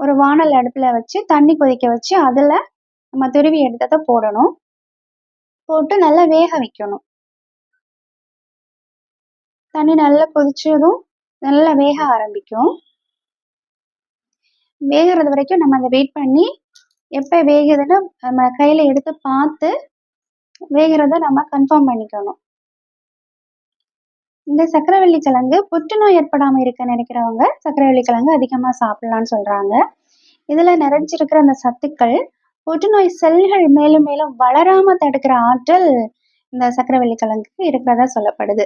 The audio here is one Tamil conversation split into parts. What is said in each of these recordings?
ஒரு வாணல் அடுப்புல வச்சு தண்ணி கொதிக்க வச்சு அதில நம்ம துருவி எடுத்தத போடணும். போட்டு நல்லா வேக வைக்கணும். தண்ணி நல்லா கொதிச்சதும் நல்லா வேக ஆரம்பிக்கும். வேகுறது வரைக்கும் நம்ம அத வெயிட் பண்ணி, எப்ப வேகுதுன்னு நம்ம கையில எடுத்து பார்த்து, வேகுறத நம்ம கன்ஃபார்ம் பண்ணிக்கணும். இந்த சர்க்கரைவள்ளி கிழங்கு புற்றுநோய் ஏற்படாம இருக்க நினைக்கிறவங்க, சர்க்கரைவள்ளி கிழங்கு அதிகமா சாப்பிடலாம்னு சொல்றாங்க. இதுல நிறைஞ்சிருக்கிற அந்த சத்துக்கள், புற்றுநோய் செல்கள் மேலும் மேலும் வளராம தடுக்கிற ஆற்றல் இந்த சர்க்கரைவள்ளி கிழங்குக்கு இருக்கிறதா சொல்லப்படுது.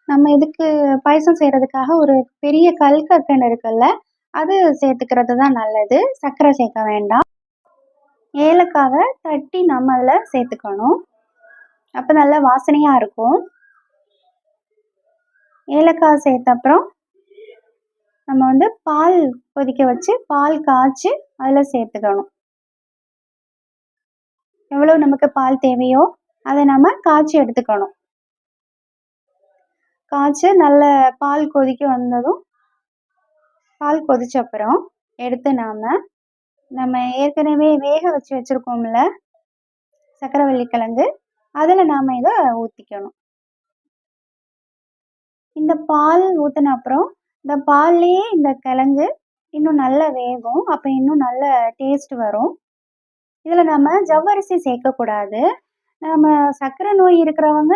நம்ம இதுக்கு பாயசம் செய்றதுக்காக ஒரு பெரிய கல்கக்கண்டு இருக்குல்ல, அது சேர்த்துக்கிறது தான் நல்லது. சர்க்கரை சேர்க்க வேண்டாம். ஏலக்காவ தட்டி நம்ம அதில சேர்த்துக்கணும். அப்ப நல்லா வாசனையா இருக்கும். ஏலக்காய் சேர்த்த அப்புறம், நம்ம வந்து பால் கொதிக்க வச்சு, பால் காய்ச்சி அதில சேர்த்துக்கணும். எவ்வளோ நமக்கு பால் தேவையோ, அத நம்ம காய்ச்சி எடுத்துக்கணும். காய்ச்சி நல்ல பால் கொதிக்க வந்ததும், பால் கொதிச்ச அப்புறம் எடுத்து நம்ம ஏற்கனவே வேக வச்சு வச்சிருக்கோம்ல, சர்க்கரைவள்ளி கிழங்கு, அதில நாம இத ஊத்திக்கணும். இந்த பால் ஊத்துன அப்புறம், இந்த பால்லயே இந்த கிழங்கு இன்னும் நல்லா வேகும். அப்ப இன்னும் நல்ல டேஸ்ட் வரும். இதில நம்ம ஜவ்வரிசி சேர்க்கக்கூடாது. நம்ம சர்க்கரை நோய் இருக்கிறவங்க